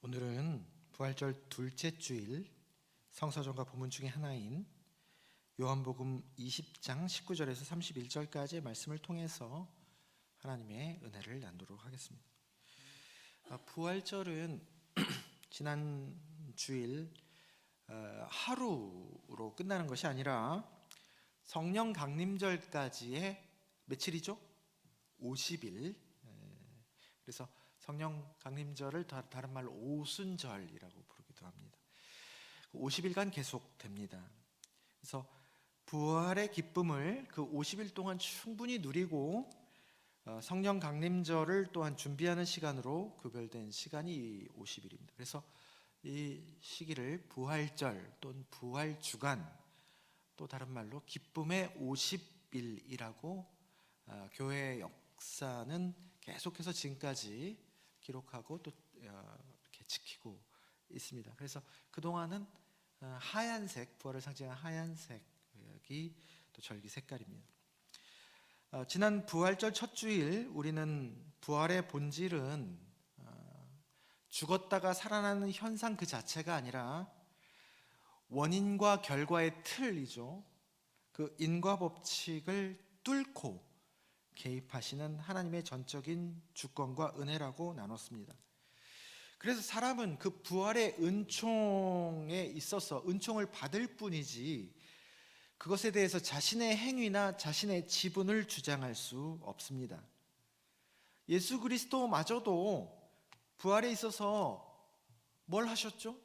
오늘은 부활절 둘째 주일 성서전과 본문 중에 하나인 요한복음 20장 19절에서 31절까지의 말씀을 통해서 하나님의 은혜를 나누도록 하겠습니다. 부활절은 지난 주일 하루로 끝나는 것이 아니라 성령 강림절까지의 며칠이죠? 50일. 그래서 성령 강림절을 다른 말로 오순절이라고 부르기도 합니다. 50일간 계속됩니다. 그래서 부활의 기쁨을 그 50일 동안 충분히 누리고 성령 강림절을 또한 준비하는 시간으로 구별된 시간이 50일입니다. 그래서 이 시기를 부활절 또는 부활주간, 또 다른 말로 기쁨의 50일이라고 교회의 역사는 계속해서 지금까지 기록하고 또 이렇게 지키고 있습니다. 그래서 그동안은 하얀색, 부활을 상징하는 하얀색이 또 절기 색깔입니다. 지난 부활절 첫 주일 우리는 부활의 본질은 죽었다가 살아나는 현상 그 자체가 아니라 원인과 결과의 틀이죠. 그 인과 법칙을 뚫고 개입하시는 하나님의 전적인 주권과 은혜라고 나눴습니다. 그래서 사람은 그 부활의 은총에 있어서 은총을 받을 뿐이지 그것에 대해서 자신의 행위나 자신의 지분을 주장할 수 없습니다. 예수 그리스도마저도 부활에 있어서 뭘 하셨죠?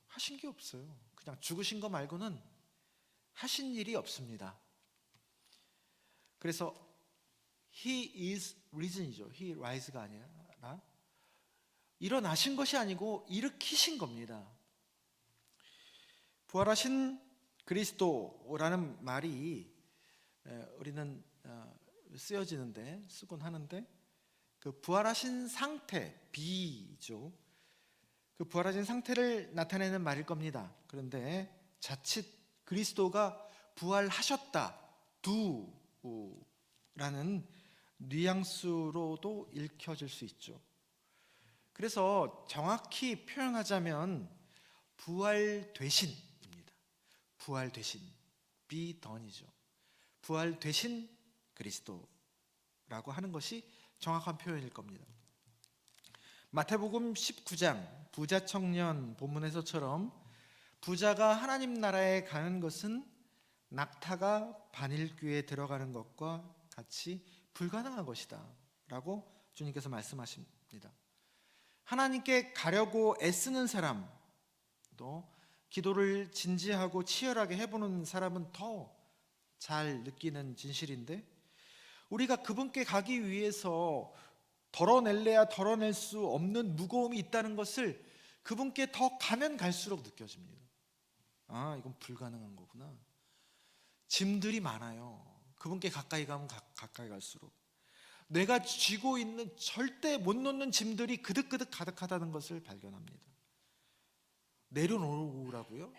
하신 게 없어요. 그냥 죽으신 거 말고는 하신 일이 없습니다. 그래서 He is risen이죠. He rise가 아니라 일어나신 것이 아니고 일으키신 겁니다. 부활하신 그리스도라는 말이 우리는 쓰긴 하는데 그 부활하신 상태, 비죠. 그 부활하신 상태를 나타내는 말일 겁니다. 그런데 자칫 그리스도가 부활하셨다, 라는 뉘앙스로도 읽혀질 수 있죠. 그래서 정확히 표현하자면 부활되신입니다. 부활되신, be done이죠. 부활되신 그리스도라고 하는 것이 정확한 표현일 겁니다. 마태복음 19장 부자 청년 본문에서처럼 부자가 하나님 나라에 가는 것은 낙타가 바닐귀에 들어가는 것과 같이 불가능한 것이다 라고 주님께서 말씀하십니다. 하나님께 가려고 애쓰는 사람, 또 기도를 진지하고 치열하게 해보는 사람은 더 잘 느끼는 진실인데, 우리가 그분께 가기 위해서 덜어낼래야 덜어낼 수 없는 무거움이 있다는 것을 그분께 더 가면 갈수록 느껴집니다. 아, 이건 불가능한 거구나. 짐들이 많아요. 그분께 가까이 가면 가까이 갈수록 내가 쥐고 있는 절대 못 놓는 짐들이 그득그득 가득하다는 것을 발견합니다. 내려놓으라고요?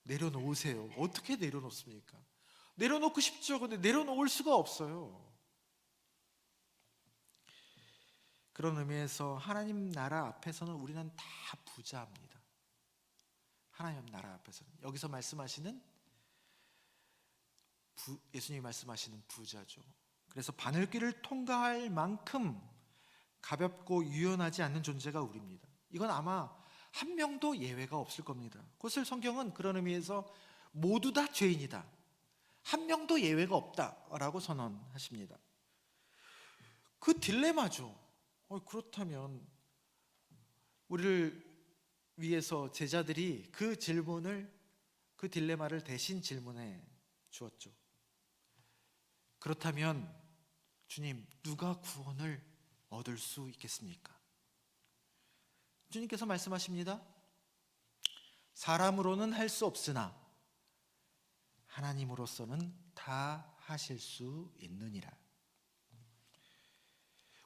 내려놓으세요. 어떻게 내려놓습니까? 내려놓고 싶죠. 근데 내려놓을 수가 없어요. 그런 의미에서 하나님 나라 앞에서는 우리는 다 부자입니다. 하나님 나라 앞에서는 여기서 말씀하시는 예수님이 말씀하시는 부자죠. 그래서 바늘길을 통과할 만큼 가볍고 유연하지 않는 존재가 우리입니다. 이건 아마 한 명도 예외가 없을 겁니다. 그것을 성경은 그런 의미에서 모두 다 죄인이다, 한 명도 예외가 없다라고 선언하십니다. 그 딜레마죠. 그렇다면 우리를 위해서 제자들이 그 딜레마를 대신 질문해 주었죠. 그렇다면 주님, 누가 구원을 얻을 수 있겠습니까? 주님께서 말씀하십니다. 사람으로는 할 수 없으나 하나님으로서는 다 하실 수 있느니라.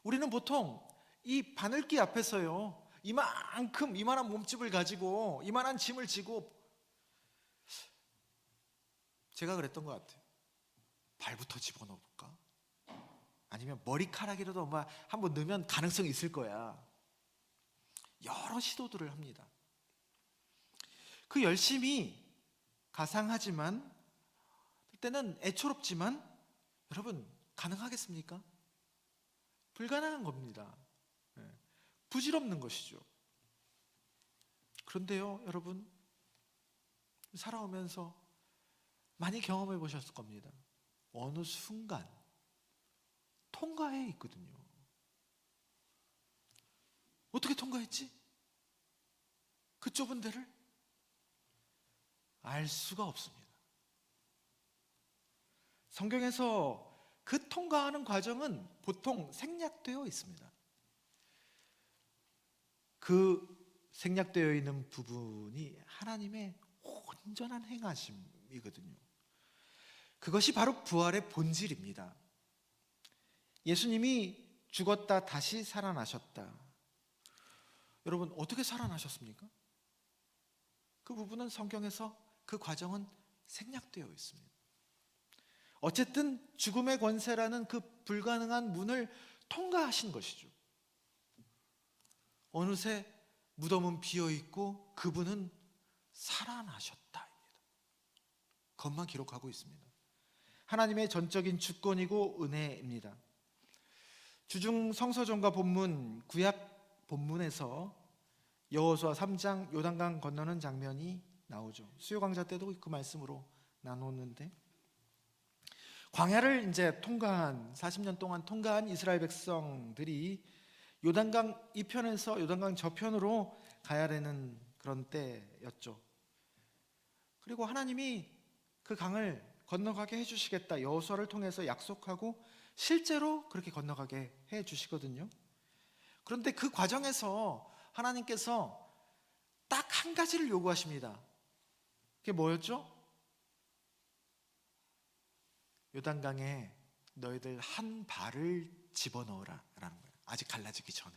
우리는 보통 이 바늘귀 앞에서요, 이만한 몸집을 가지고 이만한 짐을 지고, 제가 그랬던 것 같아요. 발부터 집어넣어볼까? 아니면 머리카락이라도 한번 넣으면 가능성이 있을 거야. 여러 시도들을 합니다. 그 열심히 가상하지만 그때는 애초롭지만 여러분 가능하겠습니까? 불가능한 겁니다. 부질없는 것이죠. 그런데요, 여러분 살아오면서 많이 경험해 보셨을 겁니다. 어느 순간 통과해 있거든요. 어떻게 통과했지? 그 좁은 데를 알 수가 없습니다. 성경에서 그 통과하는 과정은 보통 생략되어 있습니다. 그 생략되어 있는 부분이 하나님의 온전한 행하심이거든요. 그것이 바로 부활의 본질입니다. 예수님이 죽었다 다시 살아나셨다. 여러분 어떻게 살아나셨습니까? 그 부분은 성경에서 그 과정은 생략되어 있습니다. 어쨌든 죽음의 권세라는 그 불가능한 문을 통과하신 것이죠. 어느새 무덤은 비어있고 그분은 살아나셨다입니다. 그것만 기록하고 있습니다. 하나님의 전적인 주권이고 은혜입니다. 주중 성서전과 본문, 구약 본문에서 여호수아 3장 요단강 건너는 장면이 나오죠. 수요 강좌 때도 그 말씀으로 나눴는데, 광야를 이제 통과한 40년 동안 통과한 이스라엘 백성들이 요단강 이편에서 요단강 저편으로 가야 되는 그런 때였죠. 그리고 하나님이 그 강을 건너가게 해주시겠다 여호수아를 통해서 약속하고 실제로 그렇게 건너가게 해주시거든요. 그런데 그 과정에서 하나님께서 딱 한 가지를 요구하십니다. 그게 뭐였죠? 요단강에 너희들 한 발을 집어넣으라 라는 거예요. 아직 갈라지기 전에.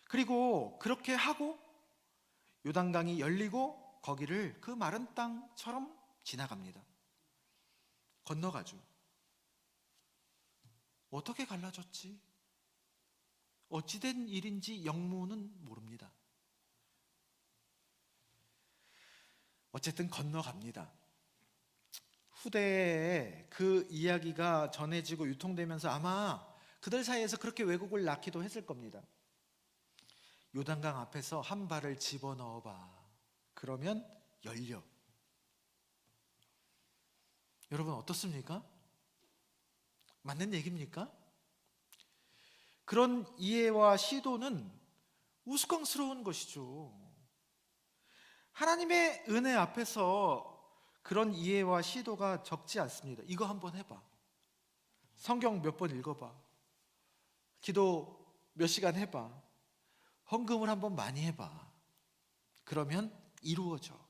그리고 그렇게 하고 요단강이 열리고 거기를 그 마른 땅처럼 지나갑니다. 건너가죠. 어떻게 갈라졌지? 어찌된 일인지 영문은 모릅니다. 어쨌든 건너갑니다. 후대에 그 이야기가 전해지고 유통되면서 아마 그들 사이에서 그렇게 왜곡을 낳기도 했을 겁니다. 요단강 앞에서 한 발을 집어넣어봐. 그러면 열려. 여러분 어떻습니까? 맞는 얘기입니까? 그런 이해와 시도는 우스꽝스러운 것이죠. 하나님의 은혜 앞에서 그런 이해와 시도가 적지 않습니다. 이거 한번 해봐. 성경 몇 번 읽어봐. 기도 몇 시간 해봐. 헌금을 한번 많이 해봐. 그러면 이루어져.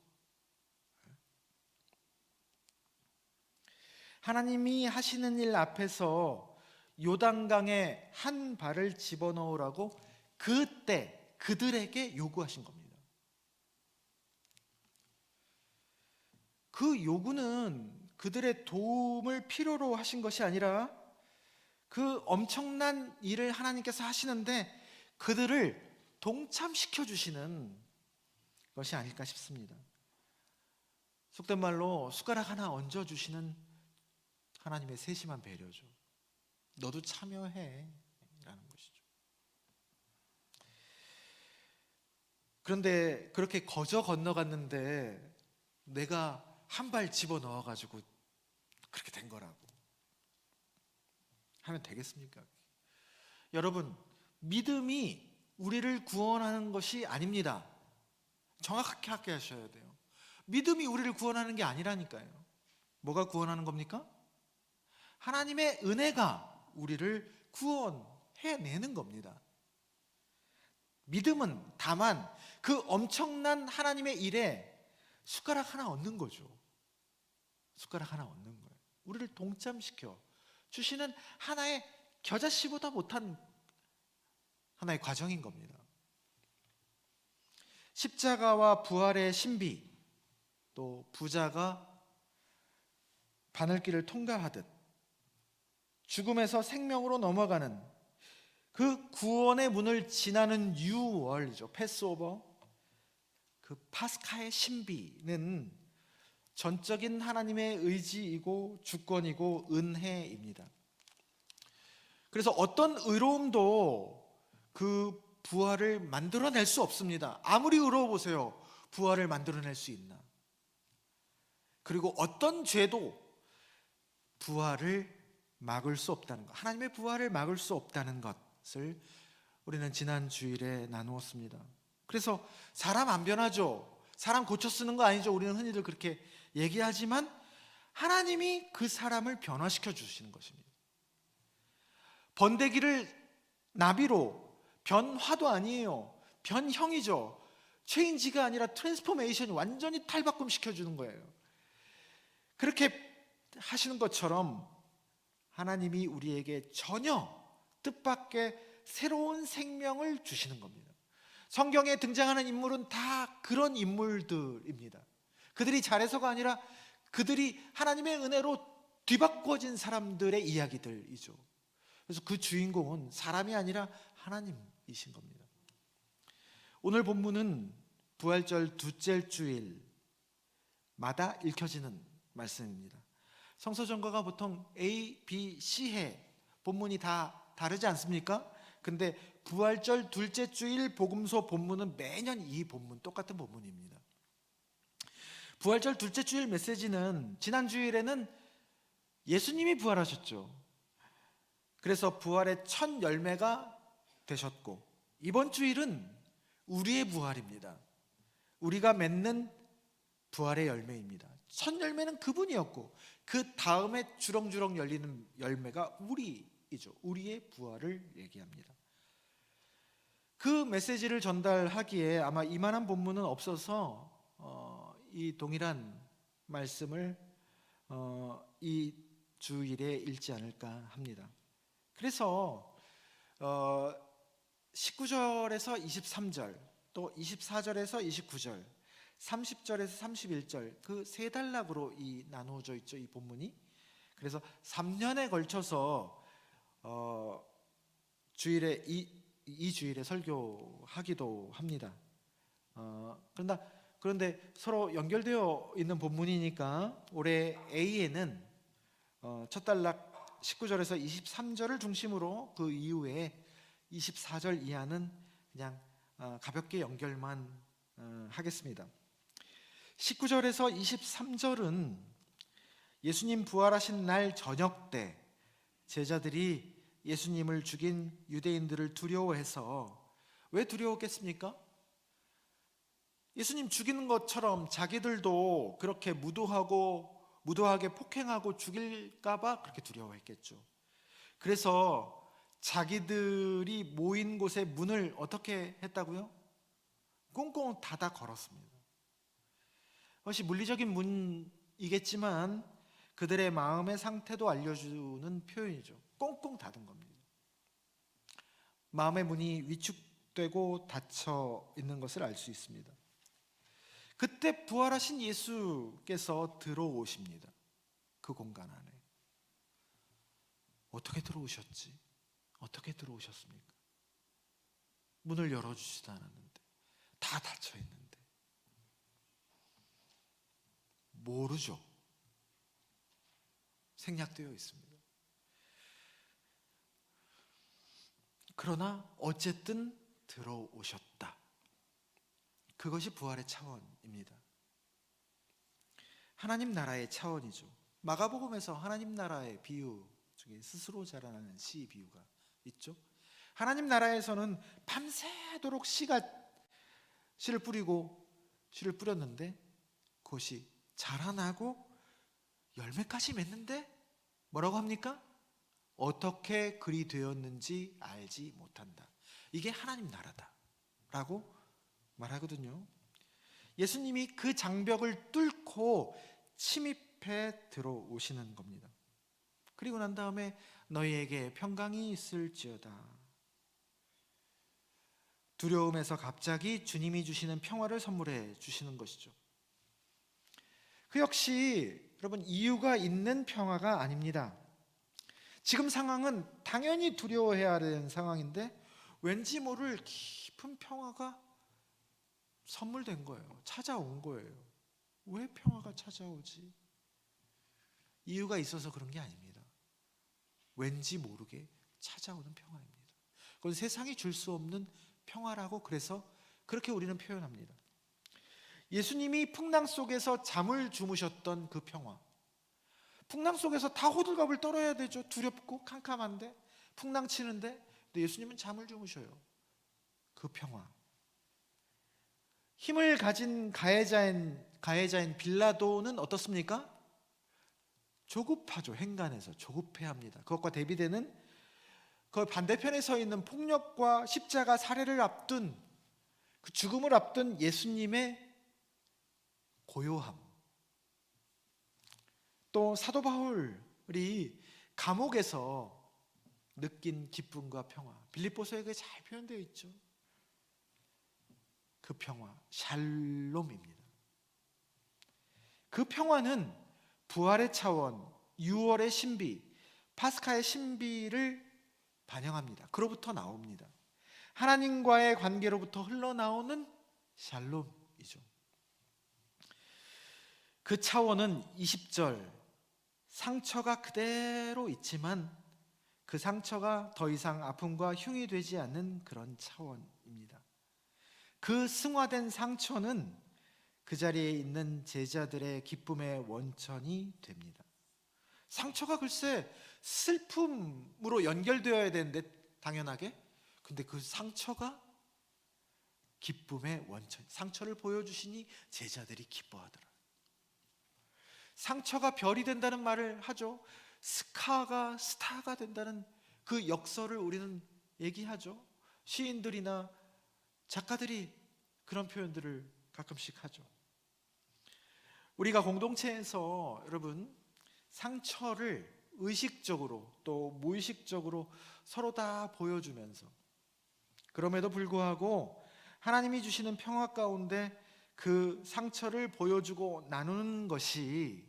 하나님이 하시는 일 앞에서 요단강에 한 발을 집어넣으라고 그때 그들에게 요구하신 겁니다. 그 요구는 그들의 도움을 필요로 하신 것이 아니라 그 엄청난 일을 하나님께서 하시는데 그들을 동참시켜 주시는 것이 아닐까 싶습니다. 속된 말로 숟가락 하나 얹어 주시는 하나님의 세심한 배려죠. 너도 참여해 라는 것이죠. 그런데 그렇게 거저 건너갔는데 내가 한 발 집어넣어 가지고 그렇게 된 거라고 하면 되겠습니까? 여러분, 믿음이 우리를 구원하는 것이 아닙니다. 정확하게 하셔야 돼요. 믿음이 우리를 구원하는 게 아니라니까요. 뭐가 구원하는 겁니까? 하나님의 은혜가 우리를 구원해내는 겁니다. 믿음은 다만 그 엄청난 하나님의 일에 숟가락 하나 얹는 거죠. 숟가락 하나 얹는 거예요. 우리를 동참시켜 주시는 하나의 겨자씨보다 못한 하나의 과정인 겁니다. 십자가와 부활의 신비, 또 부자가 바늘길을 통과하듯 죽음에서 생명으로 넘어가는 그 구원의 문을 지나는 유월이죠. 패스오버. 그 파스카의 신비는 전적인 하나님의 의지이고 주권이고 은혜입니다. 그래서 어떤 의로움도 그 부활을 만들어낼 수 없습니다. 아무리 의로워 보세요. 부활을 만들어낼 수 있나? 그리고 어떤 죄도 부활을 막을 수 없다는 것, 하나님의 부활을 막을 수 없다는 것을 우리는 지난 주일에 나누었습니다. 그래서 사람 안 변하죠. 사람 고쳐 쓰는 거 아니죠. 우리는 흔히들 그렇게 얘기하지만 하나님이 그 사람을 변화시켜 주시는 것입니다. 번데기를 나비로, 변화도 아니에요. 변형이죠. 체인지가 아니라 트랜스포메이션이 완전히 탈바꿈 시켜주는 거예요. 그렇게 하시는 것처럼 하나님이 우리에게 전혀 뜻밖의 새로운 생명을 주시는 겁니다. 성경에 등장하는 인물은 다 그런 인물들입니다. 그들이 잘해서가 아니라 그들이 하나님의 은혜로 뒤바꿔진 사람들의 이야기들이죠. 그래서 그 주인공은 사람이 아니라 하나님이신 겁니다. 오늘 본문은 부활절 둘째 주일마다 읽혀지는 말씀입니다. 성서전가가 보통 A, B, C해 본문이 다 다르지 않습니까? 근데 부활절 둘째 주일 복음서 본문은 매년 이 본문, 똑같은 본문입니다. 부활절 둘째 주일 메시지는 지난 주일에는 예수님이 부활하셨죠. 그래서 부활의 첫 열매가 되셨고, 이번 주일은 우리의 부활입니다. 우리가 맺는 부활의 열매입니다. 첫 열매는 그분이었고 그 다음에 주렁주렁 열리는 열매가 우리이죠. 우리의 부활을 얘기합니다. 그 메시지를 전달하기에 아마 이만한 본문은 없어서 이 동일한 말씀을 이 주일에 읽지 않을까 합니다. 그래서 19절에서 23절, 또 24절에서 29절, 30절에서 31절 그 세 단락으로 나누어져 있죠, 이 본문이. 그래서 3년에 걸쳐서 주일에 이 주일에 설교하기도 합니다. 그런데 서로 연결되어 있는 본문이니까 올해 A에는 첫 단락 19절에서 23절을 중심으로 그 이후에 24절 이하는 그냥 가볍게 연결만 하겠습니다. 19절에서 23절은 예수님 부활하신 날 저녁 때 제자들이 예수님을 죽인 유대인들을 두려워해서, 왜 두려웠겠습니까? 예수님 죽이는 것처럼 자기들도 그렇게 무도하게 폭행하고 죽일까봐 그렇게 두려워했겠죠. 그래서 자기들이 모인 곳의 문을 어떻게 했다고요? 꽁꽁 닫아 걸었습니다. 그것이 물리적인 문이겠지만 그들의 마음의 상태도 알려주는 표현이죠. 꽁꽁 닫은 겁니다. 마음의 문이 위축되고 닫혀 있는 것을 알 수 있습니다. 그때 부활하신 예수께서 들어오십니다. 그 공간 안에. 어떻게 들어오셨지? 어떻게 들어오셨습니까? 문을 열어주지도 않았는데, 다 닫혀 있는데. 모르죠. 생략되어 있습니다. 그러나 어쨌든 들어오셨다. 그것이 부활의 차원입니다. 하나님 나라의 차원이죠. 마가복음에서 하나님 나라의 비유 중에 스스로 자라나는 씨 비유가 있죠. 하나님 나라에서는 밤새도록 씨를 뿌렸는데 그것이 자라나고 열매까지 맺는데 뭐라고 합니까? 어떻게 그리 되었는지 알지 못한다. 이게 하나님 나라다라고 말하거든요. 예수님이 그 장벽을 뚫고 침입해 들어오시는 겁니다. 그리고 난 다음에 너희에게 평강이 있을지어다. 두려움에서 갑자기 주님이 주시는 평화를 선물해 주시는 것이죠. 그 역시 여러분 이유가 있는 평화가 아닙니다. 지금 상황은 당연히 두려워해야 되는 상황인데 왠지 모를 깊은 평화가 선물된 거예요. 찾아온 거예요. 왜 평화가 찾아오지? 이유가 있어서 그런 게 아닙니다. 왠지 모르게 찾아오는 평화입니다. 그건 세상이 줄 수 없는 평화라고 그래서 그렇게 우리는 표현합니다. 예수님이 풍랑 속에서 잠을 주무셨던 그 평화, 풍랑 속에서 다 호들갑을 떨어야 되죠. 두렵고 캄캄한데, 풍랑 치는데, 근데 예수님은 잠을 주무셔요. 그 평화. 힘을 가진 가해자인 빌라도는 어떻습니까? 조급하죠. 행간에서 조급해합니다. 그것과 대비되는 그 반대편에 서 있는 폭력과 십자가 살해를 앞둔, 그 죽음을 앞둔 예수님의 고요함. 또 사도 바울이 감옥에서 느낀 기쁨과 평화, 빌립보서에 그게 잘 표현되어 있죠. 그 평화, 샬롬입니다. 그 평화는 부활의 차원, 유월의 신비, 파스카의 신비를 반영합니다. 그로부터 나옵니다. 하나님과의 관계로부터 흘러나오는 샬롬이죠. 그 차원은 20절, 상처가 그대로 있지만 그 상처가 더 이상 아픔과 흉이 되지 않는 그런 차원입니다. 그 승화된 상처는 그 자리에 있는 제자들의 기쁨의 원천이 됩니다. 상처가 글쎄 슬픔으로 연결되어야 되는데 당연하게, 근데 그 상처가 기쁨의 원천, 상처를 보여주시니 제자들이 기뻐하더라. 상처가 별이 된다는 말을 하죠. 스카가 스타가 된다는 그 역설을 우리는 얘기하죠. 시인들이나 작가들이 그런 표현들을 가끔씩 하죠. 우리가 공동체에서 여러분 상처를 의식적으로 또 무의식적으로 서로 다 보여주면서, 그럼에도 불구하고 하나님이 주시는 평화 가운데 그 상처를 보여주고 나누는 것이,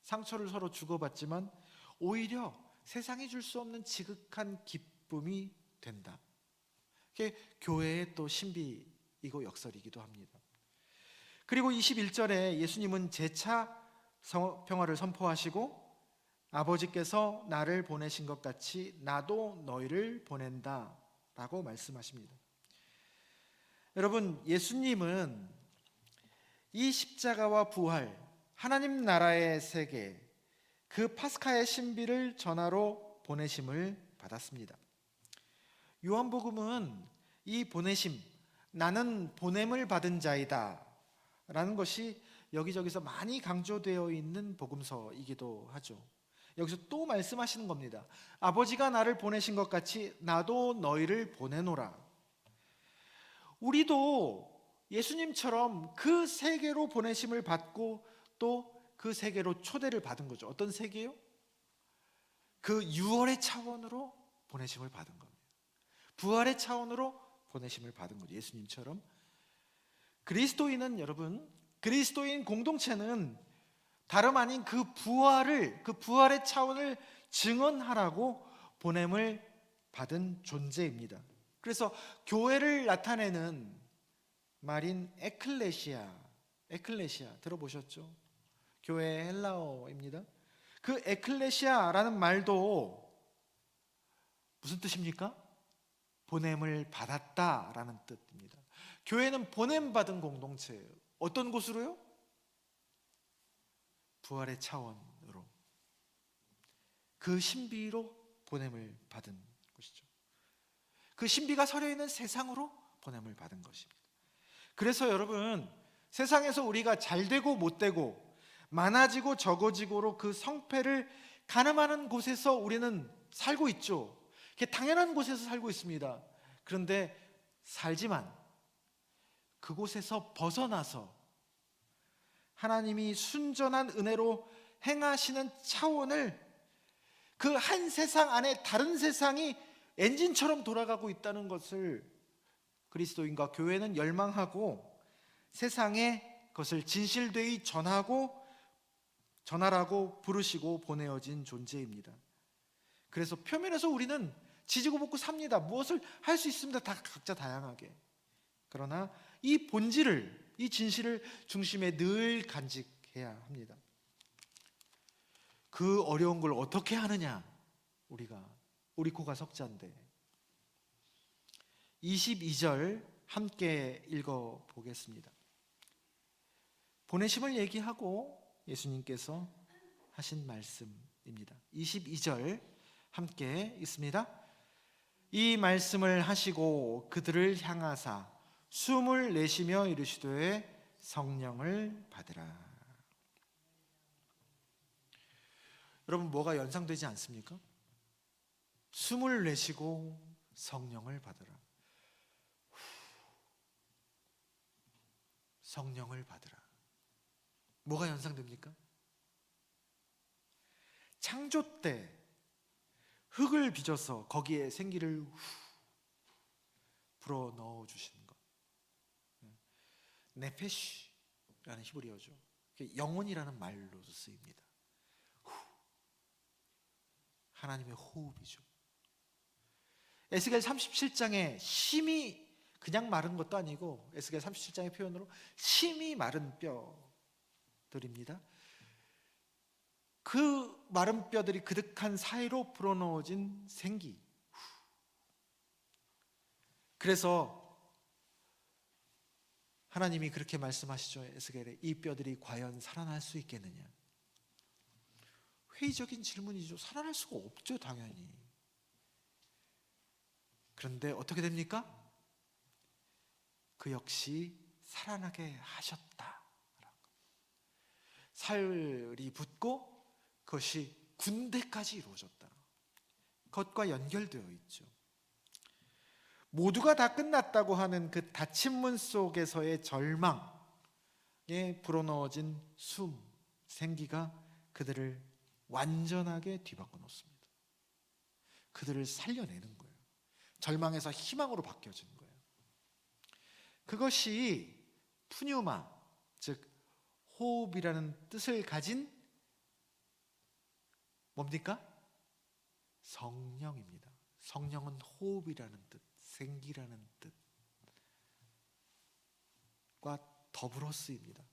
상처를 서로 주고받지만 오히려 세상이 줄 수 없는 지극한 기쁨이 된다. 그게 교회의 또 신비이고 역설이기도 합니다. 그리고 21절에 예수님은 재차 평화를 선포하시고 아버지께서 나를 보내신 것 같이 나도 너희를 보낸다 라고 말씀하십니다. 여러분, 예수님은 이 십자가와 부활, 하나님 나라의 세계, 그 파스카의 신비를 전하러 보내심을 받았습니다. 요한복음은 이 보내심, 나는 보냄을 받은 자이다 라는 것이 여기저기서 많이 강조되어 있는 복음서이기도 하죠. 여기서 또 말씀하시는 겁니다. 아버지가 나를 보내신 것 같이 나도 너희를 보내노라. 우리도 예수님처럼 그 세계로 보내심을 받고 또 그 세계로 초대를 받은 거죠. 어떤 세계요? 그 유월의 차원으로 보내심을 받은 겁니다. 부활의 차원으로 보내심을 받은 거죠. 예수님처럼. 그리스도인은 여러분, 그리스도인 공동체는 다름 아닌 그 부활의 차원을 증언하라고 보냄을 받은 존재입니다. 그래서 교회를 나타내는 말인 에클레시아 들어보셨죠? 교회의 헬라어입니다. 그 에클레시아라는 말도 무슨 뜻입니까? 보냄을 받았다라는 뜻입니다. 교회는 보냄받은 공동체예요. 어떤 곳으로요? 부활의 차원으로, 그 신비로 보냄을 받은 곳이죠. 그 신비가 서려 있는 세상으로 보냄을 받은 것입니다. 그래서 여러분, 세상에서 우리가 잘되고 못되고 많아지고 적어지고로 그 성패를 가늠하는 곳에서 우리는 살고 있죠. 그게 당연한 곳에서 살고 있습니다. 그런데 살지만 그곳에서 벗어나서 하나님이 순전한 은혜로 행하시는 차원을, 그 한 세상 안에 다른 세상이 엔진처럼 돌아가고 있다는 것을 그리스도인과 교회는 열망하고 세상에 그것을 진실되이 전하라고 부르시고 보내어진 존재입니다. 그래서 표면에서 우리는 지지고 볶고 삽니다. 무엇을 할 수 있습니다. 다 각자 다양하게. 그러나 이 본질을, 이 진실을 중심에 늘 간직해야 합니다. 그 어려운 걸 어떻게 하느냐? 우리 코가 석자인데 22절 함께 읽어보겠습니다. 보내심을 얘기하고 예수님께서 하신 말씀입니다. 22절 함께 읽습니다. 이 말씀을 하시고 그들을 향하사 숨을 내쉬며 이르시되 성령을 받으라. 여러분, 뭐가 연상되지 않습니까? 숨을 내쉬고 성령을 받으라. 성령을 받으라. 뭐가 연상됩니까? 창조 때 흙을 빚어서 거기에 생기를 불어 넣어 주시는 것. 네페시라는 히브리어죠. 영혼이라는 말로도 쓰입니다. 하나님의 호흡이죠. 에스겔 37장에 심히 그냥 마른 것도 아니고 에스겔 37장의 표현으로 심히 마른 뼈들입니다. 그 마른 뼈들이 그득한 사이로 불어넣어진 생기. 그래서 하나님이 그렇게 말씀하시죠. 에스겔에 이 뼈들이 과연 살아날 수 있겠느냐. 회의적인 질문이죠. 살아날 수가 없죠, 당연히. 그런데 어떻게 됩니까? 그 역시 살아나게 하셨다. 살이 붙고 그것이 군대까지 이루어졌다. 그것과 연결되어 있죠. 모두가 다 끝났다고 하는 그 닫힌 문 속에서의 절망에 불어넣어진 숨, 생기가 그들을 완전하게 뒤바꿔 놓습니다. 그들을 살려내는 거예요. 절망에서 희망으로 바뀌어진 거예요. 그것이 푸뉴마, 즉 호흡이라는 뜻을 가진 뭡니까? 성령입니다. 성령은 호흡이라는 뜻, 생기라는 뜻과 더불어 쓰입니다.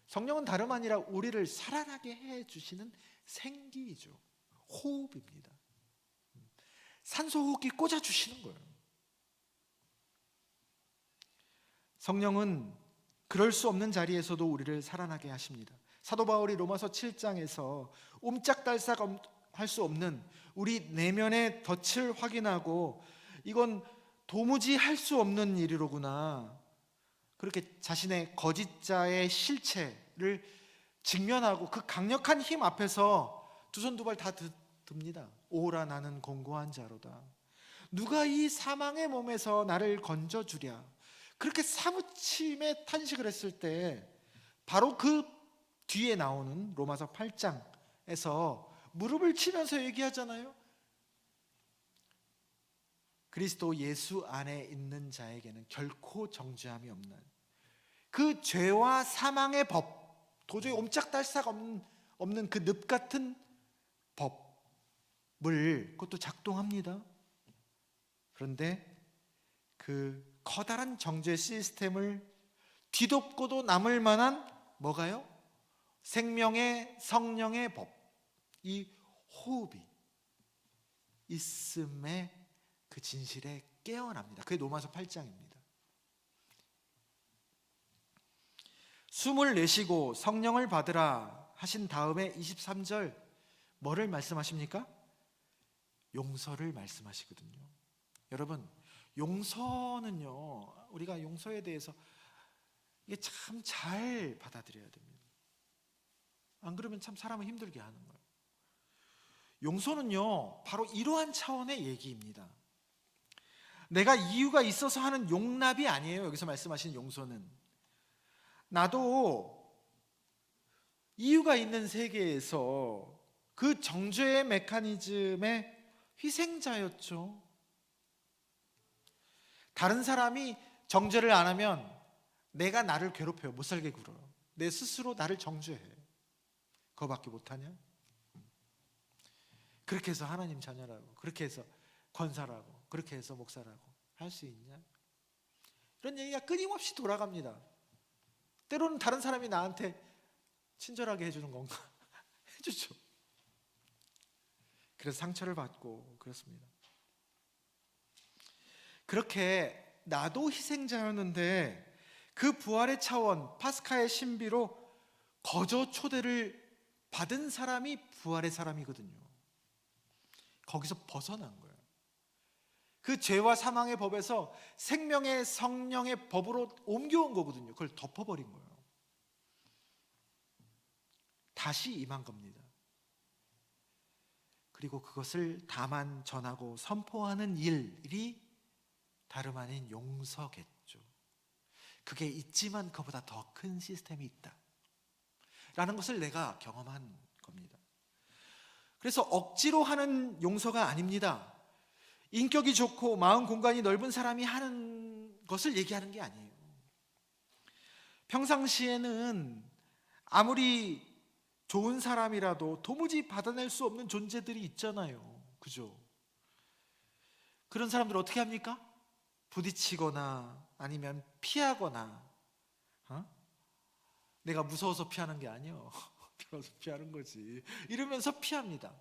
성령은 다름 아니라 우리를 살아나게 해주시는 생기이죠. 호흡입니다. 산소 호흡기 꽂아주시는 거예요. 성령은 그럴 수 없는 자리에서도 우리를 살아나게 하십니다. 사도 바울이 로마서 7장에서 옴짝달싹 할 수 없는 우리 내면의 덫을 확인하고 이건 도무지 할 수 없는 일이로구나, 그렇게 자신의 거짓자의 실체를 직면하고 그 강력한 힘 앞에서 두 손 두 발 다 듭니다. 오라 나는 공고한 자로다. 누가 이 사망의 몸에서 나를 건져주랴. 그렇게 사무침에 탄식을 했을 때 바로 그 뒤에 나오는 로마서 8장에서 무릎을 치면서 얘기하잖아요. 그리스도 예수 안에 있는 자에게는 결코 정죄함이 없는 그 죄와 사망의 법, 도저히 옴짝달싹 없는 그 늪 같은 법을 그것도 작동합니다. 그런데 그 커다란 정죄 시스템을 뒤덮고도 남을 만한 뭐가요? 생명의 성령의 법, 이 호흡이 있음의 그 진실에 깨어납니다. 그게 로마서 8장입니다. 숨을 내쉬고 성령을 받으라 하신 다음에 23절 뭐를 말씀하십니까? 용서를 말씀하시거든요. 여러분, 용서는요, 우리가 용서에 대해서 이게 참 잘 받아들여야 됩니다. 안 그러면 참 사람을 힘들게 하는 거예요. 용서는요, 바로 이러한 차원의 얘기입니다. 내가 이유가 있어서 하는 용납이 아니에요. 여기서 말씀하시는 용서는 나도 이유가 있는 세계에서 그 정죄의 메커니즘의 희생자였죠. 다른 사람이 정죄를 안 하면 내가 나를 괴롭혀요. 못 살게 굴어요. 내 스스로 나를 정죄해. 그거밖에 못하냐? 그렇게 해서 하나님 자녀라고, 그렇게 해서 권사라고, 그렇게 해서 목사라고 할 수 있냐? 이런 얘기가 끊임없이 돌아갑니다. 때로는 다른 사람이 나한테 친절하게 해주는 건가? 해주죠. 그래서 상처를 받고 그렇습니다. 그렇게 나도 희생자였는데 그 부활의 차원, 파스카의 신비로 거저 초대를 받은 사람이 부활의 사람이거든요. 거기서 벗어난 거예요. 그 죄와 사망의 법에서 생명의 성령의 법으로 옮겨온 거거든요. 그걸 덮어버린 거예요. 다시 임한 겁니다. 그리고 그것을 다만 전하고 선포하는 일이 다름 아닌 용서겠죠. 그게 있지만 그보다 더 큰 시스템이 있다 라는 것을 내가 경험한 겁니다. 그래서 억지로 하는 용서가 아닙니다. 인격이 좋고 마음 공간이 넓은 사람이 하는 것을 얘기하는 게 아니에요. 평상시에는 아무리 좋은 사람이라도 도무지 받아낼 수 없는 존재들이 있잖아요. 그죠? 그런 사람들 어떻게 합니까? 부딪히거나 아니면 피하거나, 내가 무서워서 피하는 게 아니에요. 피해서 피하는 거지. 이러면서 피합니다.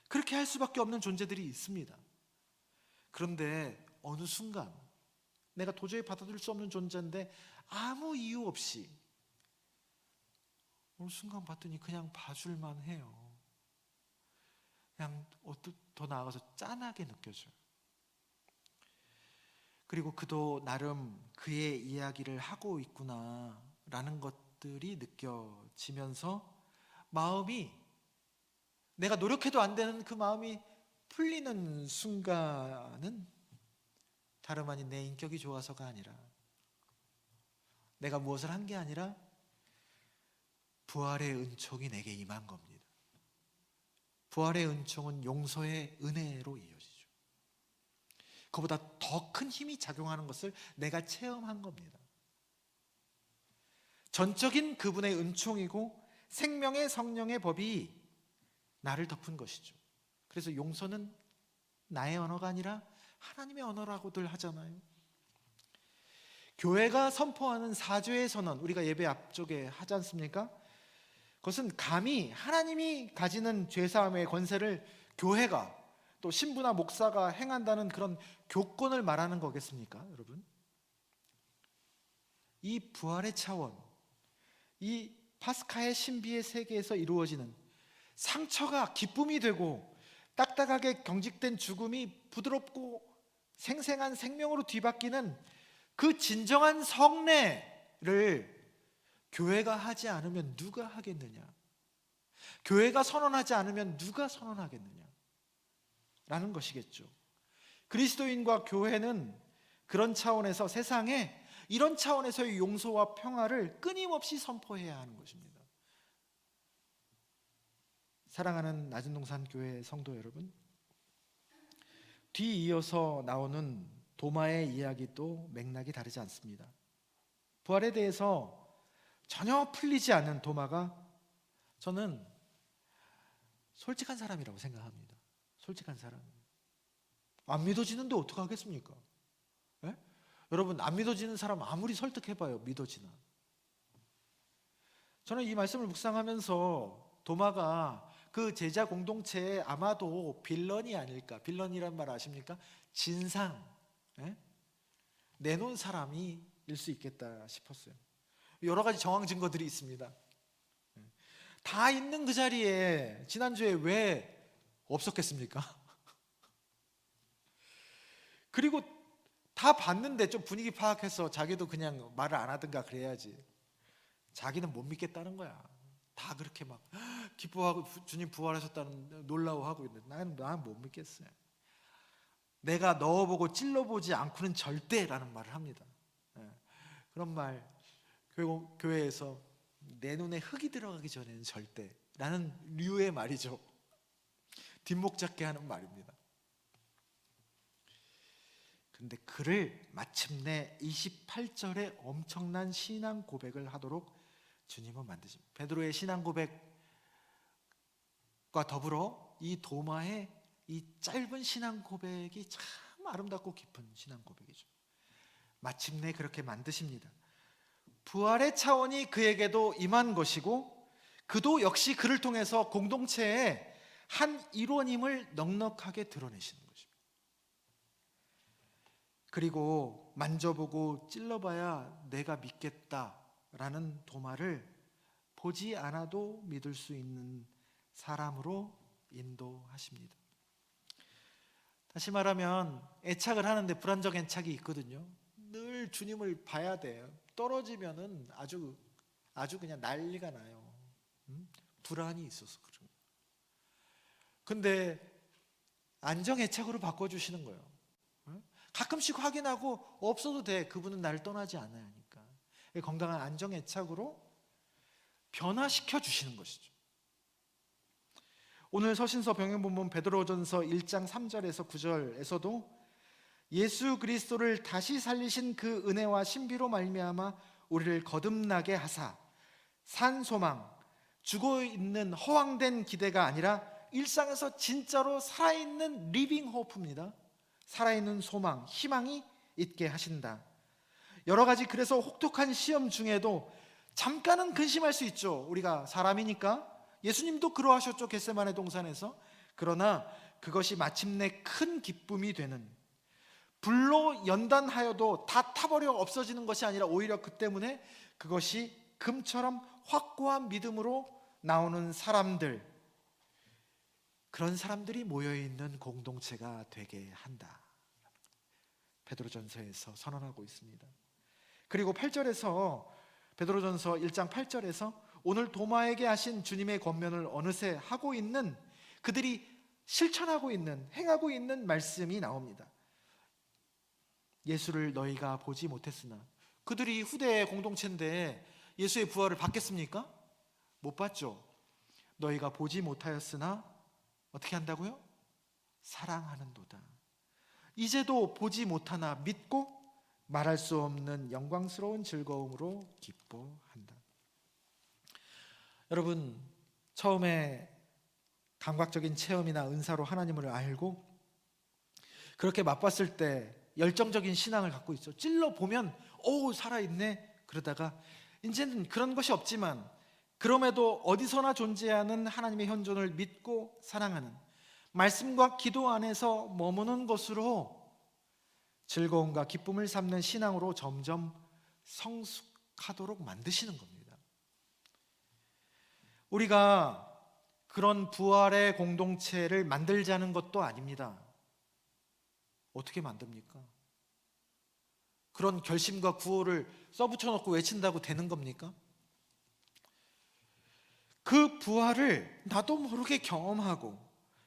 그렇게 할 수밖에 없는 존재들이 있습니다. 그런데 어느 순간 내가 도저히 받아들일 수 없는 존재인데 아무 이유 없이 어느 순간 봤더니 그냥 봐줄만 해요. 그냥 더 나아가서 짠하게 느껴져요. 그리고 그도 나름 그의 이야기를 하고 있구나 라는 것들이 느껴지면서 마음이, 내가 노력해도 안 되는 그 마음이 풀리는 순간은 다름 아닌 내 인격이 좋아서가 아니라, 내가 무엇을 한 게 아니라 부활의 은총이 내게 임한 겁니다. 부활의 은총은 용서의 은혜로 이어지죠. 그보다 더 큰 힘이 작용하는 것을 내가 체험한 겁니다. 전적인 그분의 은총이고 생명의 성령의 법이 나를 덮은 것이죠. 그래서 용서는 나의 언어가 아니라 하나님의 언어라고들 하잖아요. 교회가 선포하는 사죄의 선언, 우리가 예배 앞쪽에 하지 않습니까? 그것은 감히 하나님이 가지는 죄사함의 권세를 교회가, 또 신부나 목사가 행한다는 그런 교권을 말하는 거겠습니까, 여러분? 이 부활의 차원, 이 파스카의 신비의 세계에서 이루어지는 상처가 기쁨이 되고 딱딱하게 경직된 죽음이 부드럽고 생생한 생명으로 뒤바뀌는 그 진정한 성례를 교회가 하지 않으면 누가 하겠느냐? 교회가 선언하지 않으면 누가 선언하겠느냐? 라는 것이겠죠. 그리스도인과 교회는 그런 차원에서 세상에 이런 차원에서의 용서와 평화를 끊임없이 선포해야 하는 것입니다. 사랑하는 낮은동산 교회 성도 여러분, 뒤이어서 나오는 도마의 이야기도 맥락이 다르지 않습니다. 부활에 대해서 전혀 풀리지 않는 도마가 저는 솔직한 사람이라고 생각합니다. 솔직한 사람. 안 믿어지는데 어떡하겠습니까? 예? 여러분, 안 믿어지는 사람 아무리 설득해봐요, 믿어지나? 저는 이 말씀을 묵상하면서 도마가 그 제자 공동체에 아마도 빌런이 아닐까. 빌런이란 말 아십니까? 진상, 내놓은 사람이 일 수 있겠다 싶었어요. 여러 가지 정황 증거들이 있습니다. 다 있는 그 자리에 지난주에 왜 없었겠습니까? 그리고 다 봤는데 좀 분위기 파악해서 자기도 그냥 말을 안 하든가 그래야지. 자기는 못 믿겠다는 거야. 다 그렇게 막 기뻐하고 주님 부활하셨다는 놀라워하고 있는데 나는 못 믿겠어요. 내가 넣어보고 찔러보지 않고는 절대라는 말을 합니다. 그런 말 교회에서 내 눈에 흙이 들어가기 전에는 절대라는 류의 말이죠. 뒷목 잡게 하는 말입니다. 근데 그를 마침내 28절에 엄청난 신앙 고백을 하도록 주님은 만드십니다. 베드로의 신앙 고백과 더불어 이 도마의 이 짧은 신앙 고백이 참 아름답고 깊은 신앙 고백이죠. 마침내 그렇게 만드십니다. 부활의 차원이 그에게도 임한 것이고 그도 역시 그를 통해서 공동체의 한 일원임을 넉넉하게 드러내시는 것입니다. 그리고 만져보고 찔러봐야 내가 믿겠다라는 도마를 보지 않아도 믿을 수 있는 사람으로 인도하십니다. 다시 말하면 애착을 하는데 불안정 애착이 있거든요. 늘 주님을 봐야 돼요. 떨어지면은 아주 그냥 난리가 나요. 불안이 있어서 그래요. 근데 안정 애착으로 바꿔주시는 거예요. 가끔씩 확인하고 없어도 돼. 그분은 나를 떠나지 않아야 하니까. 건강한 안정 애착으로 변화시켜 주시는 것이죠. 오늘 서신서 병행본문 베드로전서 1장 3절에서 9절에서도 예수 그리스도를 다시 살리신 그 은혜와 신비로 말미암아 우리를 거듭나게 하사 산 소망, 죽어 있는 허황된 기대가 아니라 일상에서 진짜로 살아있는 리빙 호프입니다. 살아있는 소망, 희망이 있게 하신다. 여러 가지 그래서 혹독한 시험 중에도 잠깐은 근심할 수 있죠. 우리가 사람이니까. 예수님도 그러하셨죠. 겟세마네 동산에서. 그러나 그것이 마침내 큰 기쁨이 되는, 불로 연단하여도 다 타버려 없어지는 것이 아니라 오히려 그 때문에 그것이 금처럼 확고한 믿음으로 나오는 사람들, 그런 사람들이 모여있는 공동체가 되게 한다. 베드로전서에서 선언하고 있습니다. 그리고 8절에서 베드로전서 1장 8절에서 오늘 도마에게 하신 주님의 권면을 어느새 하고 있는, 그들이 실천하고 있는, 행하고 있는 말씀이 나옵니다. 예수를 너희가 보지 못했으나, 그들이 후대의 공동체인데 예수의 부활을 받겠습니까? 못 받죠. 너희가 보지 못하였으나 어떻게 한다고요? 사랑하는도다. 이제도 보지 못하나 믿고 말할 수 없는 영광스러운 즐거움으로 기뻐한다. 여러분, 처음에 감각적인 체험이나 은사로 하나님을 알고 그렇게 맛봤을 때 열정적인 신앙을 갖고 있어. 찔러보면 오 살아있네. 그러다가 이제는 그런 것이 없지만 그럼에도 어디서나 존재하는 하나님의 현존을 믿고 사랑하는, 말씀과 기도 안에서 머무는 것으로 즐거움과 기쁨을 삼는 신앙으로 점점 성숙하도록 만드시는 겁니다. 우리가 그런 부활의 공동체를 만들자는 것도 아닙니다. 어떻게 만듭니까? 그런 결심과 구호를 써붙여 놓고 외친다고 되는 겁니까? 그 부활을 나도 모르게 경험하고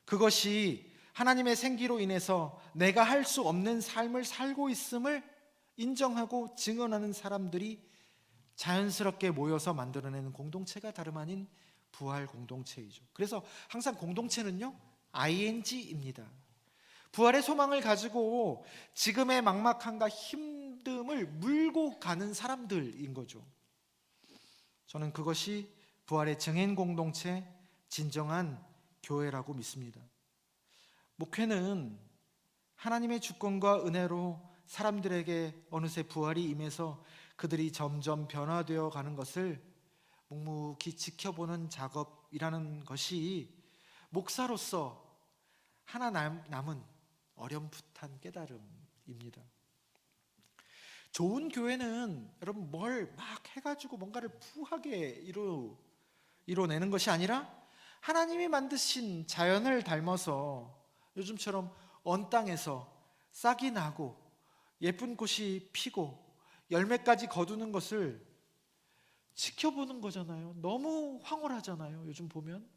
그것이 하나님의 생기로 인해서 내가 할 수 없는 삶을 살고 있음을 인정하고 증언하는 사람들이 자연스럽게 모여서 만들어내는 공동체가 다름 아닌 부활 공동체이죠. 그래서 항상 공동체는요, ing입니다. 부활의 소망을 가지고 지금의 막막함과 힘듦을 물고 가는 사람들인 거죠. 저는 그것이 부활의 증인 공동체, 진정한 교회라고 믿습니다. 목회는 하나님의 주권과 은혜로 사람들에게 어느새 부활이 임해서 그들이 점점 변화되어 가는 것을 묵묵히 지켜보는 작업이라는 것이 목사로서 하나 남은 어렴풋한 깨달음입니다. 좋은 교회는 여러분 뭘 막 해가지고 뭔가를 부하게 이뤄내는 것이 아니라 하나님이 만드신 자연을 닮아서 요즘처럼 언 땅에서 싹이 나고 예쁜 꽃이 피고 열매까지 거두는 것을 지켜보는 거잖아요. 너무 황홀하잖아요. 요즘 보면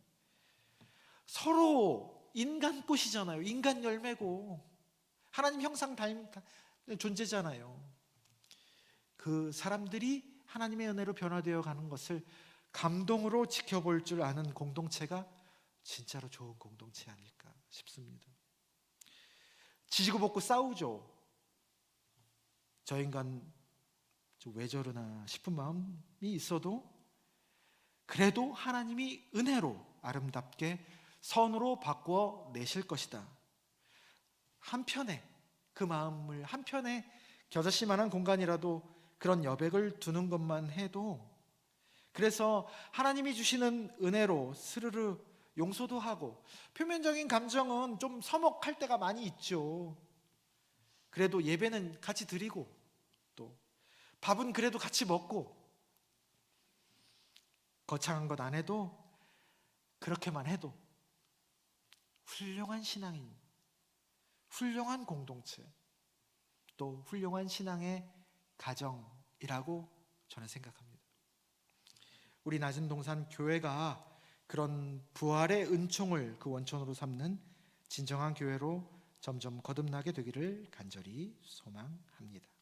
서로 인간 꽃이잖아요. 인간 열매고 하나님 형상 닮은 존재잖아요. 그 사람들이 하나님의 은혜로 변화되어 가는 것을 감동으로 지켜볼 줄 아는 공동체가 진짜로 좋은 공동체 아닐까 싶습니다. 지지고 볶고 싸우죠. 저 인간 왜 저러나 싶은 마음이 있어도 그래도 하나님이 은혜로 아름답게 선으로 바꾸어 내실 것이다. 한편에 그 마음을 한편에 겨자씨만한 공간이라도 그런 여백을 두는 것만 해도, 그래서 하나님이 주시는 은혜로 스르르 용서도 하고, 표면적인 감정은 좀 서먹할 때가 많이 있죠. 그래도 예배는 같이 드리고, 또 밥은 그래도 같이 먹고, 거창한 것 안 해도 그렇게만 해도 훌륭한 신앙인, 훌륭한 공동체, 또 훌륭한 신앙의 가정이라고 저는 생각합니다. 우리 낮은 동산 교회가 그런 부활의 은총을 그 원천으로 삼는 진정한 교회로 점점 거듭나게 되기를 간절히 소망합니다.